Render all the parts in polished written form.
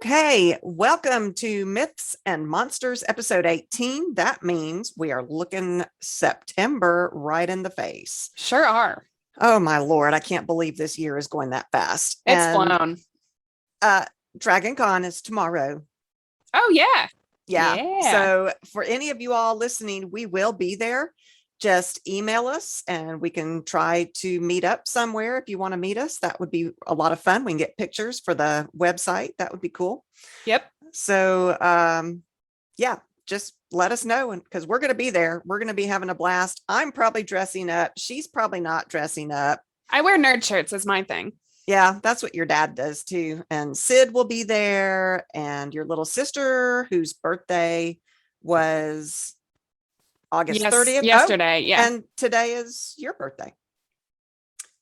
Okay, welcome to Myths and Monsters, episode 18. That means we are looking September right in the face. Sure are. Oh my Lord, I can't believe this year is going that fast. It's And flown. Dragon Con is tomorrow. Oh, yeah. Yeah. Yeah. So for any of you all listening, we will be there. Just email us and we can try to meet up somewhere. If you want to meet us, that would be a lot of fun. We can get pictures for the website. That would be cool. Yep. So, yeah, just let us know. And because we're going to be there, we're going to be having a blast. I'm probably dressing up. She's probably not dressing up. I wear nerd shirts as my thing. Yeah, that's what your dad does too. And Sid will be there, and your little sister, whose birthday was August 30th. Yesterday. Yeah. And today is your birthday.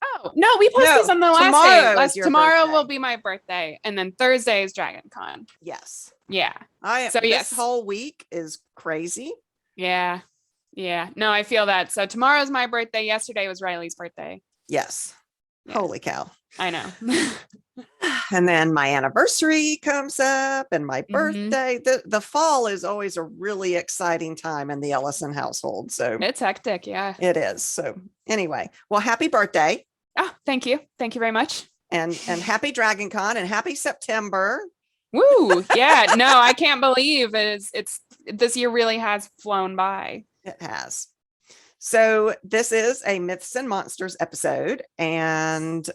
Oh, no, we posted this on the last day. Tomorrow birthday. will be my birthday. And then Thursday is Dragon Con. Yes. Yeah. This whole week is crazy. Yeah. Yeah. No, I feel that. So tomorrow's my birthday. Yesterday was Riley's birthday. Yes. Yeah. Holy cow. I know. And then my anniversary comes up and my birthday. The fall is always a really exciting time in the Ellison household. So it's hectic. Yeah, it is. So anyway, well, happy birthday. Oh, thank you. Thank you very much. And happy Dragon Con and happy September. Woo. Yeah. No, I can't believe it's this year really has flown by. It has. So this is a Myths and Monsters episode, and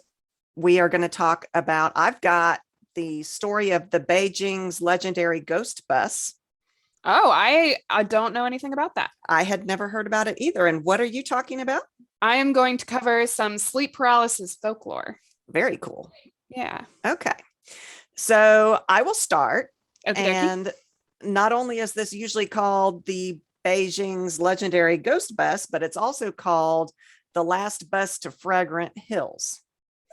we are going to talk about, I've got the story of the Beijing's legendary ghost bus. Oh, I don't know anything about that. I had never heard about it either. And what are you talking about? I am going to cover some sleep paralysis folklore. Very cool. Yeah. Okay. So I will start. Okay. And not only is this usually called the Beijing's legendary ghost bus, but it's also called the last bus to Fragrant Hills.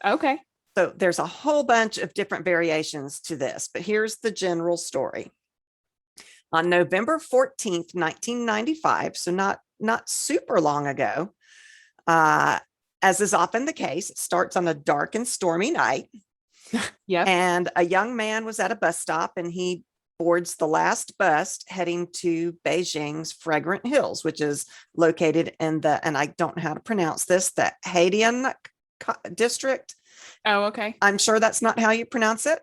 Okay. So there's a whole bunch of different variations to this, but here's the general story. On November 14th, 1995, so not super long ago, as is often the case, it starts on a dark and stormy night. Yeah. And a young man was at a bus stop and he boards the last bus heading to Beijing's Fragrant Hills, which is located in and I don't know how to pronounce this, the Haidian district. Oh, okay. I'm sure that's not how you pronounce it.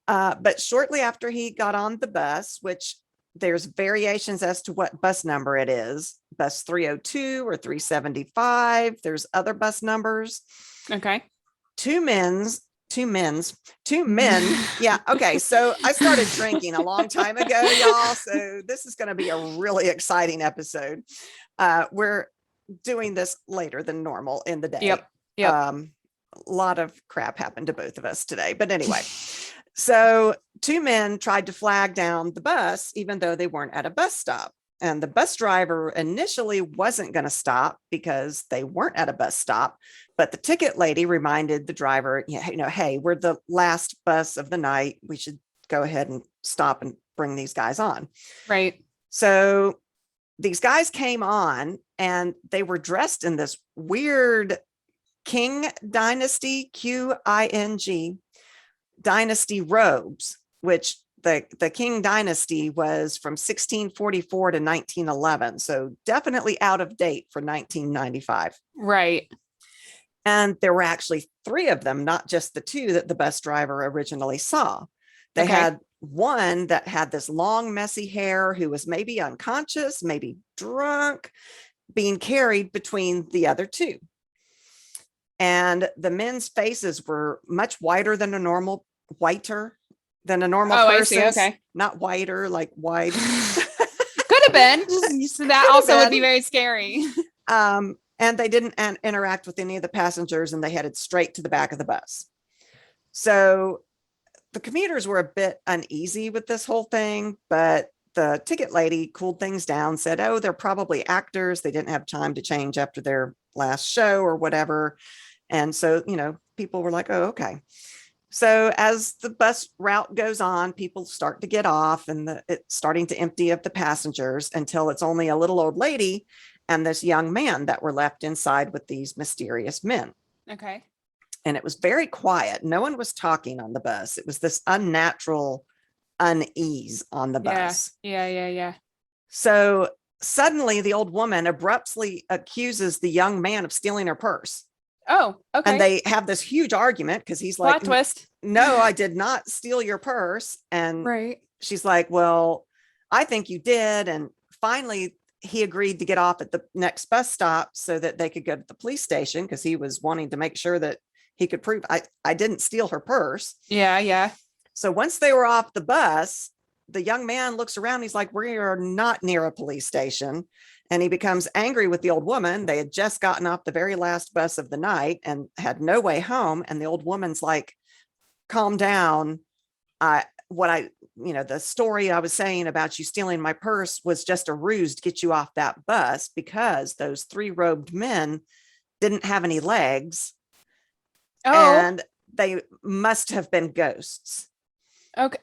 But shortly after he got on the bus, which there's variations as to what bus number it is, bus 302 or 375. There's other bus numbers. Okay. Two men. Yeah. Okay. So I started drinking a long time ago, y'all. So this is going to be a really exciting episode. We're doing this later than normal in the day. Yep. A lot of crap happened to both of us today. But anyway, so two men tried to flag down the bus, even though they weren't at a bus stop. And the bus driver initially wasn't going to stop because they weren't at a bus stop. But the ticket lady reminded the driver, hey, we're the last bus of the night. We should go ahead and stop and bring these guys on. Right. So these guys came on and they were dressed in this weird Qing dynasty, Qing dynasty robes, which the Qing dynasty was from 1644 to 1911. So definitely out of date for 1995. Right. And there were actually three of them, not just the two that the bus driver originally saw. They had one that had this long, messy hair who was maybe unconscious, maybe drunk, being carried between the other two. And the men's faces were much whiter than a normal person. I see. Okay. Not whiter, like white. Could have been. So that also would be very scary. And they didn't interact with any of the passengers and they headed straight to the back of the bus. So the commuters were a bit uneasy with this whole thing, but the ticket lady cooled things down, said, oh, they're probably actors. They didn't have time to change after their last show or whatever. And so, people were like, oh, okay. So as the bus route goes on, people start to get off and it's starting to empty of the passengers until it's only a little old lady and this young man that were left inside with these mysterious men. Okay. and it was very quiet. No one was talking on the bus. It was this unnatural unease on the Yeah. bus. Yeah. So suddenly the old woman abruptly accuses the young man of stealing her purse. Oh, okay. And they have this huge argument because he's Plot like, twist. no, I did not steal your purse. And Right. she's like, well, I think you did. And finally, he agreed to get off at the next bus stop so that they could go to the police station because he was wanting to make sure that he could prove I didn't steal her purse. Yeah. So once they were off the bus, the young man looks around. He's like, we are not near a police station. And he becomes angry with the old woman. They had just gotten off the very last bus of the night and had no way home. And the old woman's like, calm down. The story I was saying about you stealing my purse was just a ruse to get you off that bus because those three robed men didn't have any legs. Oh. And they must have been ghosts.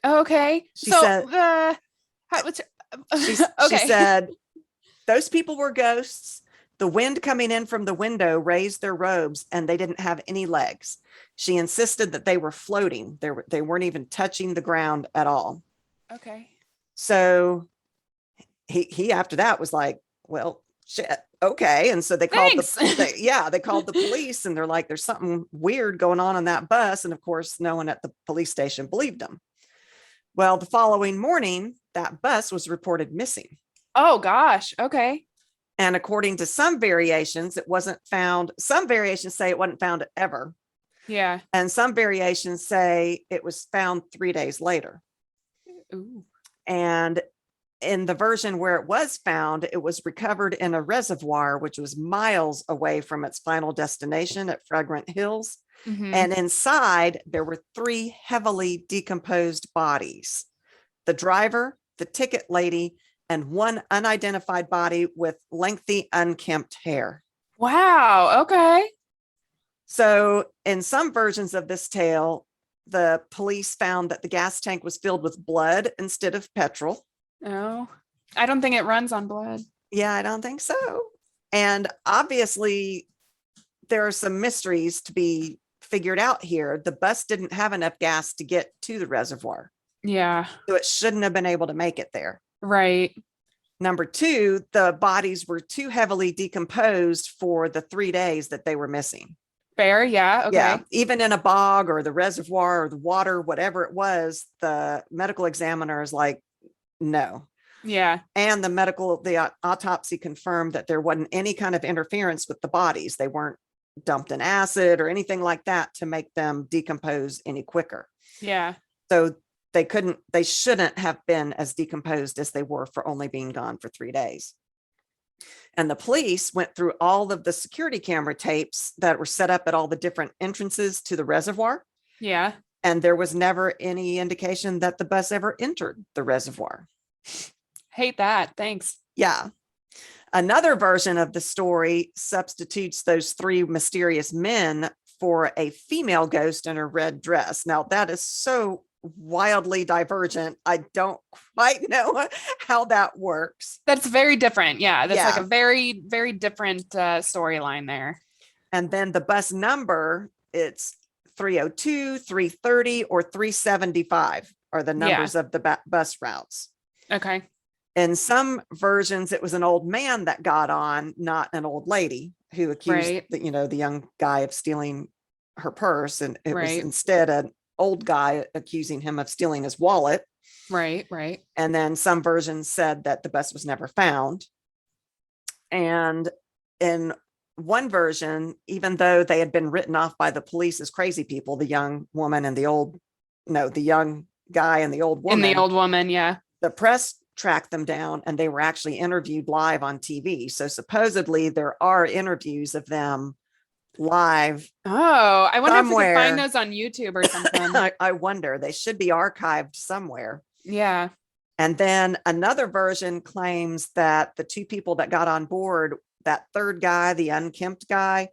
Okay. She said, those people were ghosts. The wind coming in from the window raised their robes and they didn't have any legs. She insisted that they were floating. They weren't even touching the ground at all. Okay. So he after that was like, well, shit. Okay. And so they called they called the police and they're like, there's something weird going on that bus. And of course, no one at the police station believed them. Well, the following morning, that bus was reported missing. Oh gosh. Okay. And according to some variations, it wasn't found. Some variations say it wasn't found ever. Yeah. And some variations say it was found 3 days later. Ooh. And in the version where it was found, it was recovered in a reservoir, which was miles away from its final destination at Fragrant Hills. Mm-hmm. And inside, there were 3 heavily decomposed bodies: the driver, the ticket lady, and one unidentified body with lengthy, unkempt hair. Wow. Okay. So in some versions of this tale, the police found that the gas tank was filled with blood instead of petrol. Oh, I don't think it runs on blood. Yeah, I don't think so. And obviously, there are some mysteries to be figured out here. The bus didn't have enough gas to get to the reservoir. Yeah. So it shouldn't have been able to make it there. Right. Number 2, the bodies were too heavily decomposed for the 3 days that they were missing. Fair. Yeah. Okay. Yeah. Even in a bog or the reservoir or the water, whatever it was, the medical examiner is like, no. Yeah. And the autopsy confirmed that there wasn't any kind of interference with the bodies. They weren't dumped in acid or anything like that to make them decompose any quicker. Yeah. So they shouldn't have been as decomposed as they were for only being gone for 3 days. And the police went through all of the security camera tapes that were set up at all the different entrances to the reservoir. Yeah. And there was never any indication that the bus ever entered the reservoir. Hate that. Thanks. Yeah. Another version of the story substitutes those 3 mysterious men for a female ghost in a red dress. Now, that is so wildly divergent. I don't quite know how that works. That's very different. Yeah. That's like a very, very different storyline there. And then the bus number, it's 302, 330, or 375 are the numbers of the bus routes. Okay. In some versions, it was an old man that got on, not an old lady who accused the young guy of stealing her purse. And it was instead an old guy accusing him of stealing his wallet. Right. And then some versions said that the bus was never found. And in one version, even though they had been written off by the police as crazy people, the young woman and the young guy and the old woman. And the old woman, yeah. The press tracked them down and they were actually interviewed live on TV. So supposedly there are interviews of them live. Oh, I wonder somewhere. If we could find those on YouTube or something. I wonder. They should be archived somewhere. Yeah. And then another version claims that the 2 people that got on board, that third guy, the unkempt guy,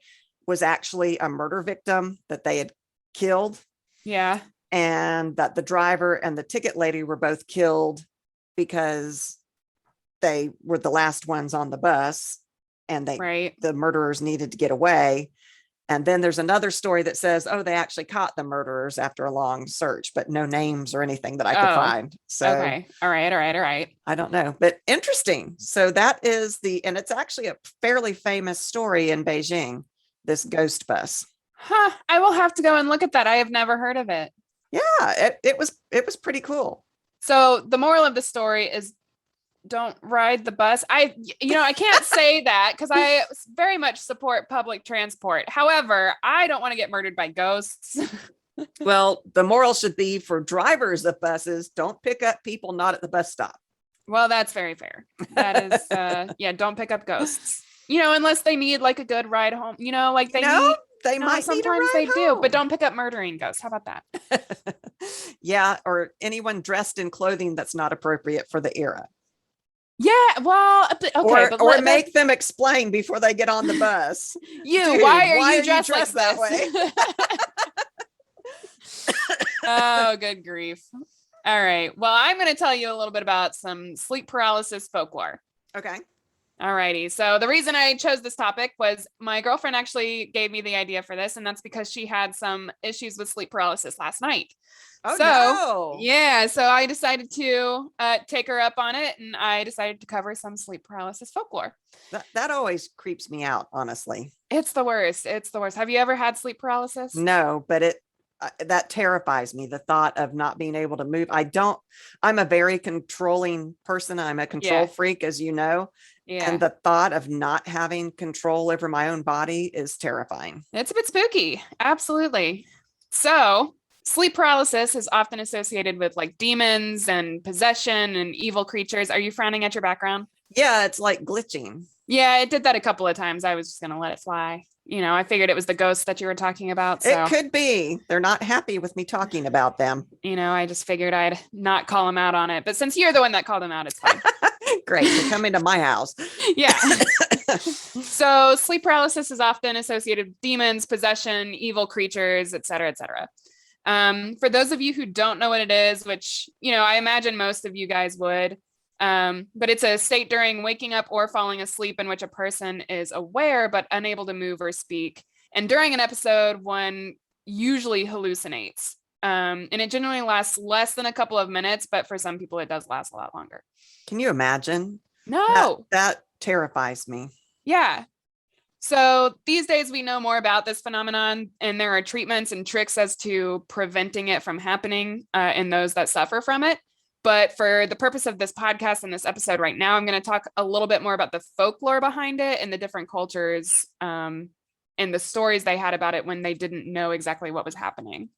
was actually a murder victim that they had killed. Yeah. And that the driver and the ticket lady were both killed because they were the last ones on the bus and the murderers needed to get away. And then there's another story that says, oh, they actually caught the murderers after a long search, but no names or anything that I could find. So okay. All right. I don't know, but interesting. So that is and it's actually a fairly famous story in Beijing, this ghost bus. Huh. I will have to go and look at that. I have never heard of it. Yeah, it was pretty cool. So the moral of the story is don't ride the bus. I can't say that because I very much support public transport. However, I don't want to get murdered by ghosts. Well, the moral should be for drivers of buses, don't pick up people not at the bus stop. Well, that's very fair. That is, don't pick up ghosts. Unless they need like a good ride home. Like they need. They might sometimes need a ride they home. do, but don't pick up murdering ghosts. How about that? Yeah, or anyone dressed in clothing that's not appropriate for the era. Yeah, well, okay, or make them explain before they get on the bus. Dude, why are you dressed like that way? Oh, good grief. All right. Well, I'm going to tell you a little bit about some sleep paralysis folklore. Okay. Alrighty. So the reason I chose this topic was my girlfriend actually gave me the idea for this, and that's because she had some issues with sleep paralysis last night. Oh, so, no. Yeah. So I decided to take her up on it, and I decided to cover some sleep paralysis folklore. That always creeps me out, honestly. It's the worst. Have you ever had sleep paralysis? No, but that terrifies me. The thought of not being able to move. I'm a very controlling person. I'm a control freak, as you know. Yeah. And the thought of not having control over my own body is terrifying. It's a bit spooky. Absolutely. So sleep paralysis is often associated with like demons and possession and evil creatures. Are you frowning at your background? Yeah, it's like glitching. Yeah, it did that a couple of times. I was just going to let it fly. I figured it was the ghost that you were talking about. So. It could be. They're not happy with me talking about them. I just figured I'd not call them out on it. But since you're the one that called them out, it's fine. Great. You're coming to my house. Yeah. So sleep paralysis is often associated with demons, possession, evil creatures, et cetera, et cetera. For those of you who don't know what it is, which, I imagine most of you guys would, but it's a state during waking up or falling asleep in which a person is aware but unable to move or speak. And during an episode, one usually hallucinates. And it generally lasts less than a couple of minutes, but for some people, it does last a lot longer. Can you imagine? No. That terrifies me. Yeah. So these days we know more about this phenomenon, and there are treatments and tricks as to preventing it from happening in those that suffer from it. But for the purpose of this podcast and this episode right now, I'm going to talk a little bit more about the folklore behind it and the different cultures and the stories they had about it when they didn't know exactly what was happening.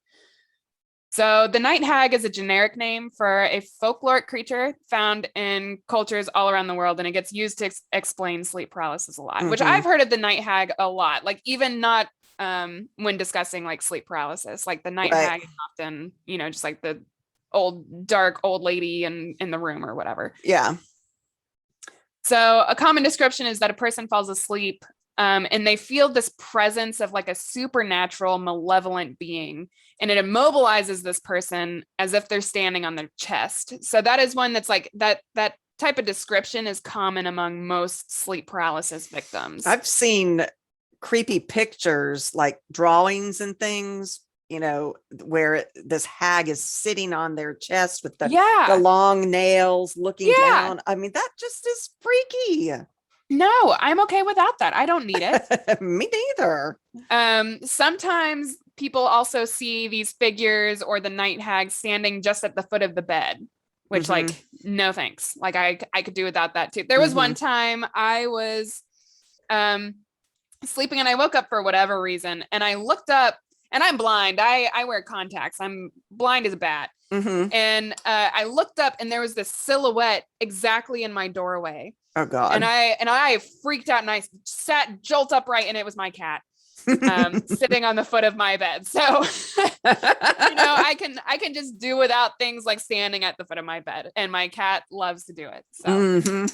So the night hag is a generic name for a folkloric creature found in cultures all around the world, and it gets used to explain sleep paralysis a lot, which I've heard of the night hag a lot, like even not when discussing like sleep paralysis, like the night hag is often, just like the dark old lady in the room or whatever. Yeah. So a common description is that a person falls asleep and they feel this presence of like a supernatural malevolent being, and it immobilizes this person as if they're standing on their chest. So that is one that's like that type of description is common among most sleep paralysis victims. I've seen creepy pictures, like drawings and things, where this hag is sitting on their chest with the long nails looking down. I mean, that just is freaky. No, I'm okay without that. I don't need it. Me neither. Sometimes people also see these figures or the night hag standing just at the foot of the bed, which like, no thanks. Like I could do without that too. There was one time I was sleeping and I woke up for whatever reason, and I looked up, and I'm blind. I wear contacts. I'm blind as a bat. And I looked up, and there was this silhouette exactly in my doorway. Oh God. And I freaked out, and I jolt upright, and it was my cat sitting on the foot of my bed. So, I can just do without things like standing at the foot of my bed, and my cat loves to do it. So,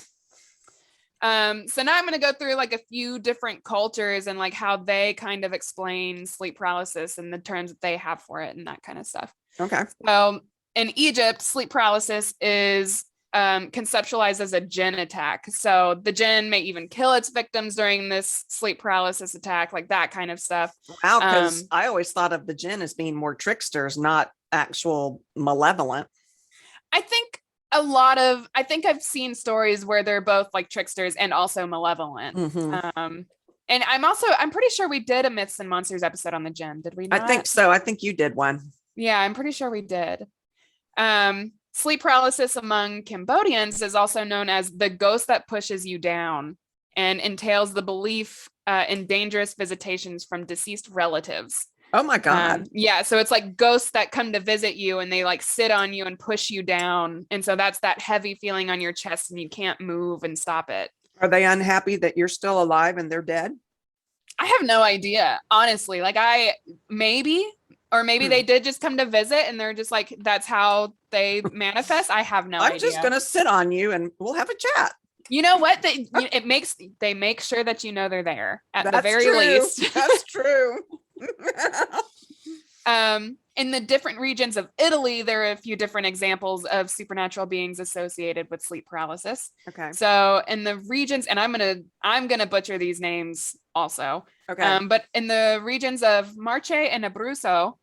so now I'm going to go through like a few different cultures and like how they kind of explain sleep paralysis and the terms that they have for it and that kind of stuff. Okay. So in Egypt, sleep paralysis is conceptualized as a jinn attack. So the jinn may even kill its victims during this sleep paralysis attack, like that kind of stuff. Wow, because I always thought of the jinn as being more tricksters, not actual malevolent. I think I've seen stories where they're both like tricksters and also malevolent. And I'm pretty sure we did a Myths and Monsters episode on the jinn, did we not? I think so. I think you did one. Yeah, I'm pretty sure we did. Sleep paralysis among Cambodians is also known as the ghost that pushes you down and entails the belief in dangerous visitations from deceased relatives. Oh my God. Yeah, so it's like ghosts that come to visit you and they like sit on you and push you down. And so that's that heavy feeling on your chest and you can't move and stop it. Are they unhappy that you're still alive and they're dead? I have no idea, honestly. Like maybe they did just come to visit and they're just like, that's how they manifest. I have no idea. I'm just going to sit on you and we'll have a chat. You know what? They make sure that you know they're there at the very true. least. That's true. In the different regions of Italy, there are a few different examples of supernatural beings associated with sleep paralysis. Okay. So in the regions, and I'm gonna butcher these names also. Okay. But in the regions of Marche and Abruzzo,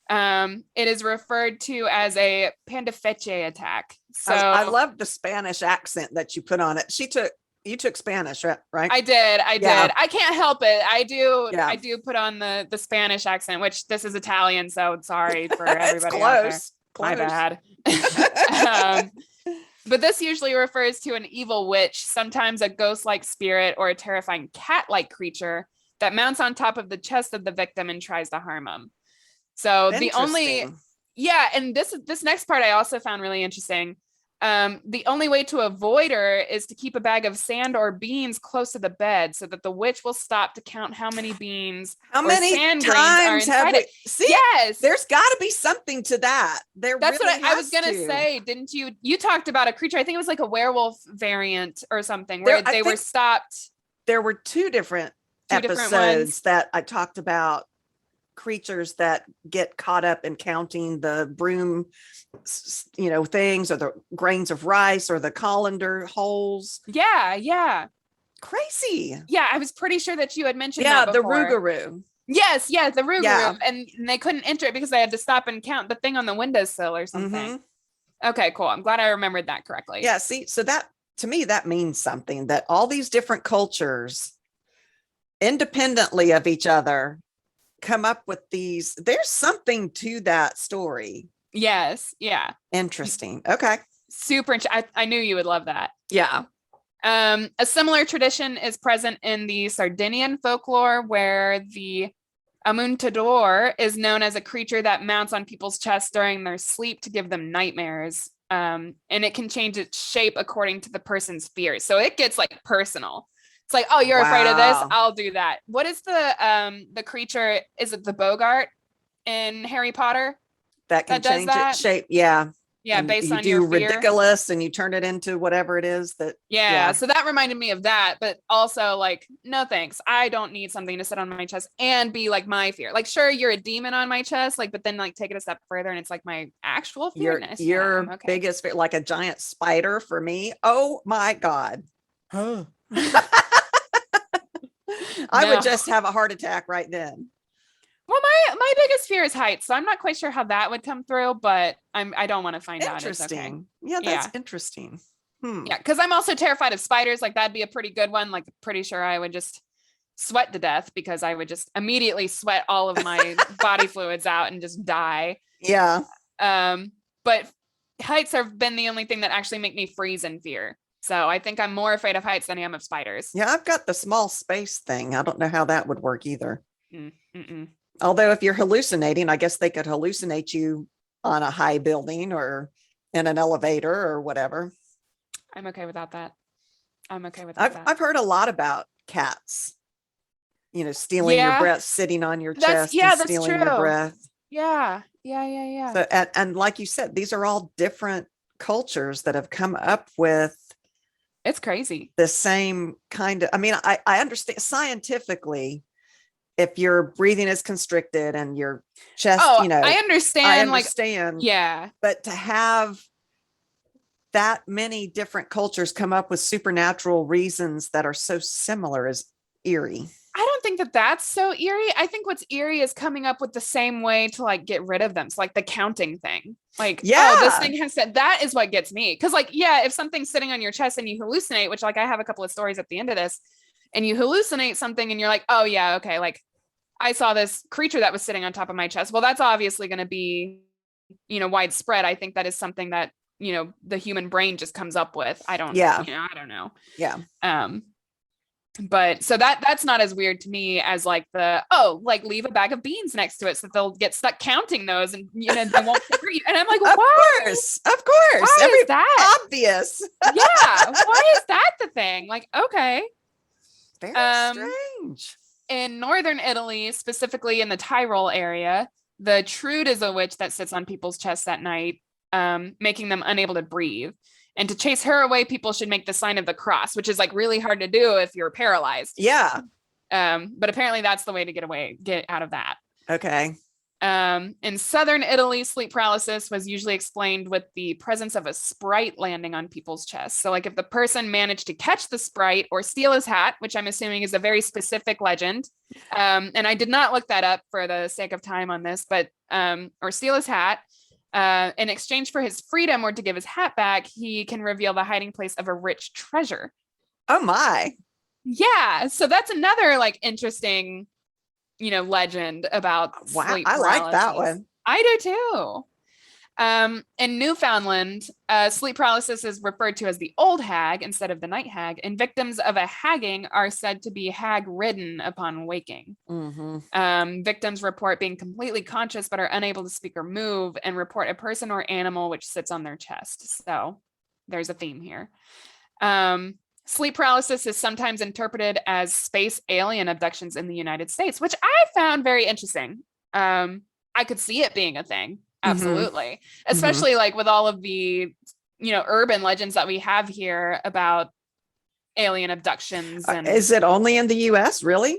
it is referred to as a pandefece attack. So I love the Spanish accent that you put on it. You took Spanish, right? I did. Yeah. I can't help it. I do. Yeah. I do put on the Spanish accent, which this is Italian. So sorry for It's everybody out there. close. My bad. But this usually refers to an evil witch, sometimes a ghost-like spirit or a terrifying cat-like creature that mounts on top of the chest of the victim and tries to harm them. So and this next part I also found really interesting. The only way to avoid her is to keep a bag of sand or beans close to the bed so that the witch will stop to count how many beans how many times have we see? Yes, there's got to be something to that. That's what I was gonna say. Didn't you talked about a creature? I think it was like a werewolf variant or something where they were stopped. There were two different episodes that I talked about creatures that get caught up in counting the broom, things, or the grains of rice, or the colander holes. Yeah. Crazy. Yeah, I was pretty sure that you had mentioned that the before. rougarou. Yes, the rougarou. Yeah. And they couldn't enter it because they had to stop and count the thing on the windowsill or something. Okay, cool. I'm glad I remembered that correctly. Yeah, see, so that, to me, that means something, that all these different cultures, independently of each other, come up with these. There's something to that story. Yes. Yeah. Interesting. Okay. Super. I knew you would love that. Yeah. A similar tradition is present in the Sardinian folklore, where the amuntador is known as a creature that mounts on people's chests during their sleep to give them nightmares. And it can change its shape according to the person's fears. So it gets like personal. It's like, oh, you're afraid of this? I'll do that. What is the creature? Is it the Bogart in Harry Potter? That can change its shape. Yeah. Yeah, and based on you your do fear. ridiculous and you turn it into whatever it is that. Yeah, so that reminded me of that, but also like, no thanks. I don't need something to sit on my chest and be like my fear. Like, sure, you're a demon on my chest, like, but then like take it a step further and it's like my actual fear. Your biggest fear, like a giant spider for me. Oh my God. I would just have a heart attack right then. Well, my biggest fear is heights, so I'm not quite sure how that would come through, but I don't want to find out. Interesting. Yeah, that's interesting. Yeah, because I'm also terrified of spiders. Like that'd be a pretty good one. Like pretty sure I would just sweat to death because I would just immediately sweat all of my body fluids out and just die. Yeah. But heights have been the only thing that actually make me freeze in fear. So I think I'm more afraid of heights than I am of spiders. Yeah, I've got the small space thing. I don't know how that would work either. Although if you're hallucinating, I guess they could hallucinate you on a high building or in an elevator or whatever. I'm okay without that. I've heard a lot about cats, stealing your breath, sitting on your chest, and stealing your breath. Yeah. So, and like you said, these are all different cultures that have come up with. It's crazy. The same kind of, I understand scientifically, if your breathing is constricted and your chest, I understand. I understand. Yeah. But to have that many different cultures come up with supernatural reasons that are so similar is eerie. I don't think that that's so eerie. I think what's eerie is coming up with the same way to like get rid of them. So like the counting thing, like, oh, this Yeah. thing has said, that is what gets me. Cause like, yeah, if something's sitting on your chest and you hallucinate, which like I have a couple of stories at the end of this, and you hallucinate something and you're like, oh yeah, okay. Like I saw this creature that was sitting on top of my chest. Well, that's obviously going to be, widespread. I think that is something that, the human brain just comes up with. I don't, Yeah. I don't know. Yeah. But so that's not as weird to me as like like leave a bag of beans next to it so that they'll get stuck counting those and they won't trigger you. And I'm like, Of why? course. Of course. Why is that? Obvious. Yeah. Why is that the thing? Like, okay. Very strange. In northern Italy, specifically in the Tyrol area, the Trude is a witch that sits on people's chests at night, making them unable to breathe. And to chase her away, people should make the sign of the cross, which is like really hard to do if you're paralyzed. Yeah. But apparently that's the way to get out of that. Okay. In southern Italy, sleep paralysis was usually explained with the presence of a sprite landing on people's chests. So like if the person managed to catch the sprite or steal his hat, which I'm assuming is a very specific legend. And I did not look that up for the sake of time on this, but or steal his hat. In exchange for his freedom or to give his hat back, he can reveal the hiding place of a rich treasure. Oh my. Yeah. So that's another like interesting, legend about sleep I like that paralysis. one. I do too. In Newfoundland, sleep paralysis is referred to as the old hag instead of the night hag, and victims of a hagging are said to be hag-ridden upon waking. Mm-hmm. Victims report being completely conscious but are unable to speak or move, and report a person or animal which sits on their chest. So there's a theme here. Sleep paralysis is sometimes interpreted as space alien abductions in the United States, which I found very interesting. I could see it being a thing. Absolutely. Especially like with all of the, urban legends that we have here about alien abductions. And is it only in the US? Really?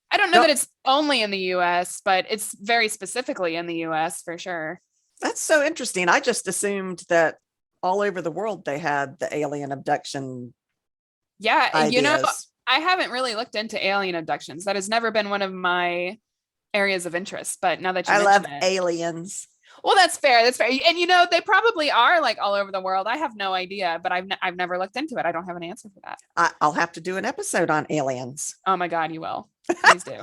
I don't know that it's only in the US, but it's very specifically in the US for sure. That's so interesting. I just assumed that all over the world they had the alien abduction. Yeah. Ideas. I haven't really looked into alien abductions. That has never been one of my areas of interest, but now that you love it, aliens. Well, that's fair. That's fair. And they probably are like all over the world. I have no idea, but I've never looked into it. I don't have an answer for that. I'll have to do an episode on aliens. Oh my God, you will. Please do.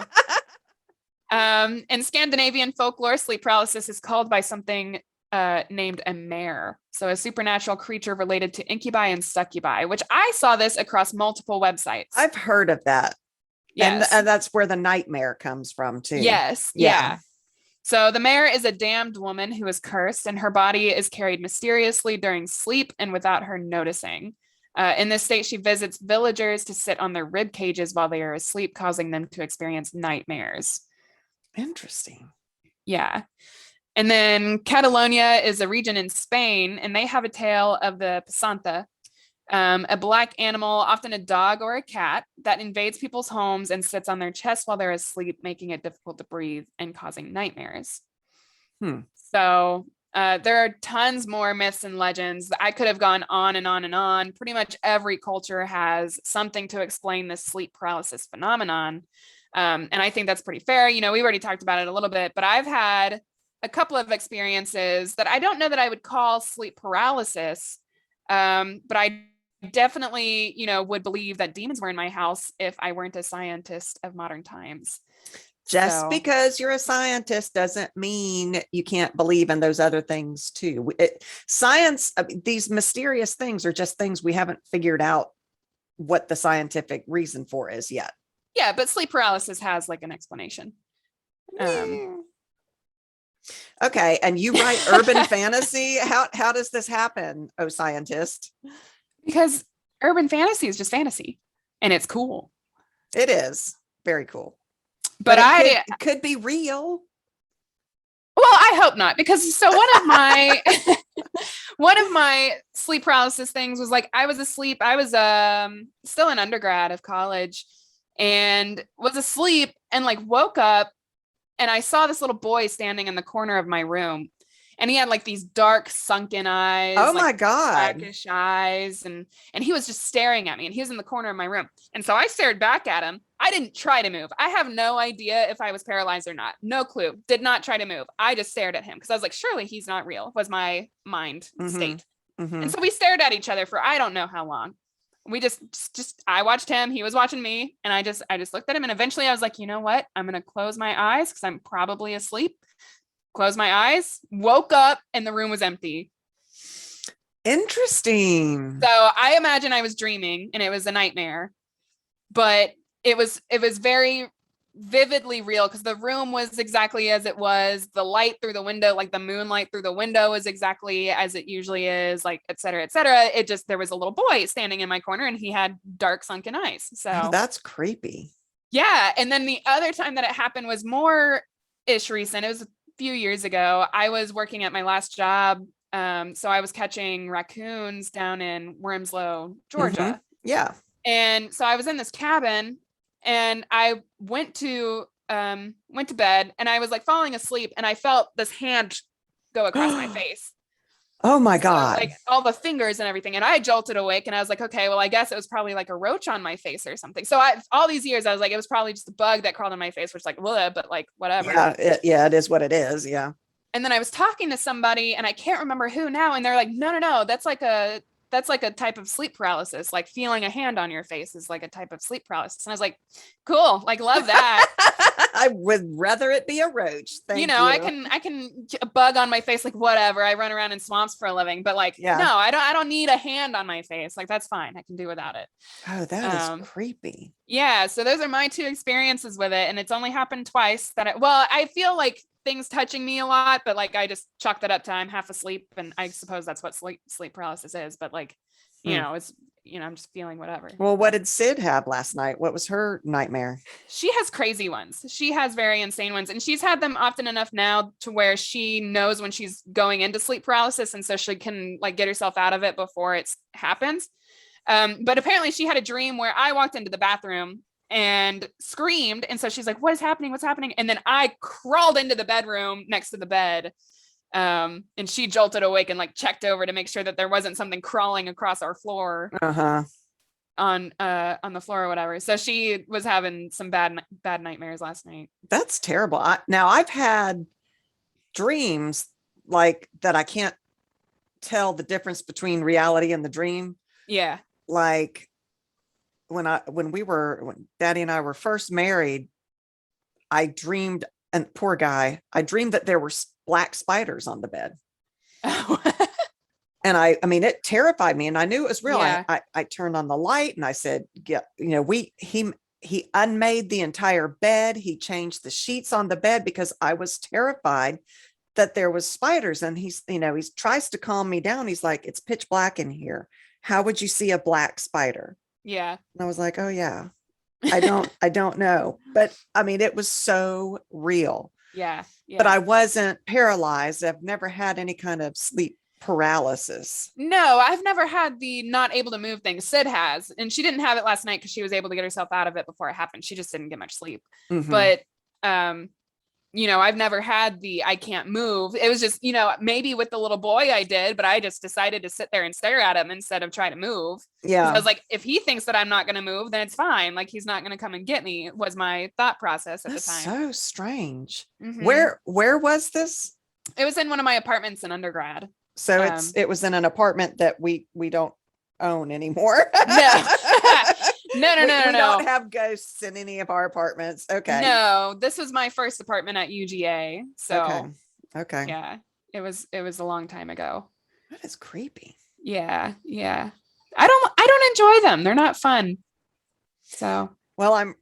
In Scandinavian folklore, sleep paralysis is called by something named a mare. So a supernatural creature related to incubi and succubi, which I saw this across multiple websites. I've heard of that. Yes. And that's where the nightmare comes from too. Yes. Yeah. So the mare is a damned woman who is cursed, and her body is carried mysteriously during sleep and without her noticing. In this state, she visits villagers to sit on their rib cages while they are asleep, causing them to experience nightmares. Interesting. Yeah. And then Catalonia is a region in Spain, and they have a tale of the Pasanta, a black animal, often a dog or a cat, that invades people's homes and sits on their chest while they're asleep, making it difficult to breathe and causing nightmares. So there are tons more myths and legends. I could have gone on and on and on. Pretty much every culture has something to explain this sleep paralysis phenomenon. And I think that's pretty fair. We've already talked about it a little bit, but I've had a couple of experiences that I don't know that I would call sleep paralysis, but I definitely, would believe that demons were in my house if I weren't a scientist of modern times. Just because you're a scientist doesn't mean you can't believe in those other things too. Science, these mysterious things are just things we haven't figured out what the scientific reason for is yet. Yeah, but sleep paralysis has like an explanation. Okay, and you write urban fantasy. How does this happen, oh scientist? Because urban fantasy is just fantasy, and it's cool. It is very cool, but it could be real. Well, I hope not, because so one of my sleep paralysis things was like I was asleep. I was still an undergrad of college, and was asleep and like woke up, and I saw this little boy standing in the corner of my room. And he had like these dark sunken eyes, Oh like my God. blackish eyes, and he was just staring at me, and he was in the corner of my room. And so I stared back at him. I didn't try to move. I have no idea if I was paralyzed or not. No clue. Did not try to move. I just stared at him because I was like, surely he's not real, was my mind state. And so we stared at each other for I don't know how long. We just I watched him, he was watching me, and I just looked at him, and eventually I was like, you know what? I'm gonna close my eyes because I'm probably asleep. Closed my eyes, woke up, and the room was empty. Interesting. So I imagine I was dreaming and it was a nightmare, but it was very vividly real because the room was exactly as it was. The light through the window, like the moonlight through the window, is exactly as it usually is, like et cetera, et cetera. It just, there was a little boy standing in my corner and he had dark sunken eyes. So Oh, that's creepy. yeah. And then the other time that it happened was more ish recent. It was a few years ago. I was working at my last job. So I was catching raccoons down in Wormslow, Georgia. Yeah. And so I was in this cabin and I went to bed and I was like falling asleep and I felt this hand go across my face. Oh my So, God. like all the fingers and everything. And I jolted awake and I was like, okay, well, I guess it was probably like a roach on my face or something. So all these years I was like, it was probably just a bug that crawled on my face, which like, bleh, but like whatever. Yeah, it is what it is. Yeah. And then I was talking to somebody and I can't remember who now. And they're like, no, that's like a type of sleep paralysis. Like feeling a hand on your face is like a type of sleep paralysis. And I was like, cool, like love that. I would rather it be a roach. Thank you. I can a bug on my face, like whatever. I run around in swamps for a living, but like, no, I don't need a hand on my face. Like that's fine. I can do without it. Oh, that is creepy. Yeah. So those are my two experiences with it. And it's only happened twice I feel like things touching me a lot, but like I just chalk that up to I'm half asleep, and I suppose that's what sleep paralysis is. But like, it's I'm just feeling whatever. Well, what did Sid have last night? What was her nightmare? She has crazy ones. She has very insane ones, and she's had them often enough now to where she knows when she's going into sleep paralysis, and so she can like get herself out of it before it happens. But apparently she had a dream where I walked into the bathroom and screamed. And so she's like, what is happening? What's happening? And then I crawled into the bedroom next to the bed. And she jolted awake and like checked over to make sure that there wasn't something crawling across our floor on the floor or whatever. So she was having some bad nightmares last night. That's terrible. Now I've had dreams like that. I can't tell the difference between reality and the dream. Yeah. Like when Daddy and I were first married, I dreamed, and poor guy, I dreamed that there were black spiders on the bed. And I mean, it terrified me and I knew it was real. Yeah. I turned on the light and I said, yeah, he unmade the entire bed. He changed the sheets on the bed because I was terrified that there was spiders. And he tries to calm me down. He's like, it's pitch black in here. How would you see a black spider? Yeah. And I was like, oh yeah, I don't know. But I mean, it was so real. Yeah. But I wasn't paralyzed. I've never had any kind of sleep paralysis. No, I've never had the not able to move thing. Sid has, and she didn't have it last night because she was able to get herself out of it before it happened. She just didn't get much sleep. But I've never had the I can't move. It was just, maybe with the little boy I did, but I just decided to sit there and stare at him instead of try to move. Yeah. I was like, if he thinks that I'm not going to move, then it's fine. Like he's not going to come and get me, was my thought process at the time. So strange. Where was this? It was in one of my apartments in undergrad. So it was in an apartment that we don't own anymore. No. We don't have ghosts in any of our apartments. Okay. No, this was my first apartment at UGA. So okay. Yeah, it was a long time ago. That is creepy. Yeah. I don't enjoy them. They're not fun. So well,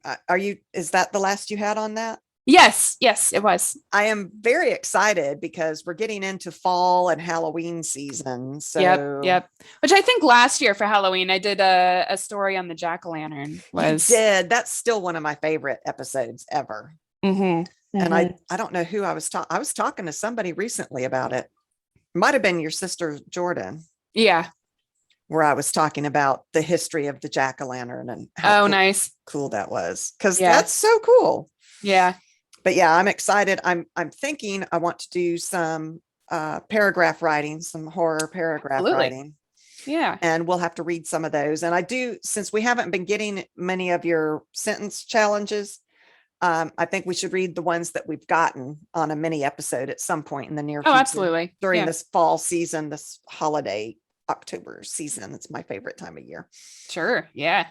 is that the last you had on that? Yes, it was. I am very excited because we're getting into fall and Halloween season. So yep. Which I think last year for Halloween, I did a story on the jack-o'-lantern. You did. That's still one of my favorite episodes ever. And I don't know who I was talking to somebody recently about it. Might have been your sister Jordan. Yeah. Where I was talking about the history of the jack-o'-lantern and how cool that was. Because that's so cool. Yeah. But yeah, I'm excited. I'm thinking I want to do some paragraph writing, some horror paragraph Absolutely. writing. Yeah. And we'll have to read some of those. And I do, since we haven't been getting many of your sentence challenges, I think we should read the ones that we've gotten on a mini episode at some point in the near Oh, future. absolutely. During Yeah. this fall season, this holiday October season. It's my favorite time of year. Sure. Yeah.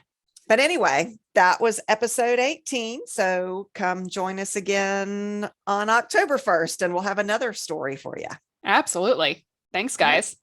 But anyway, that was episode 18. So come join us again on October 1st and we'll have another story for you. Absolutely. Thanks, guys.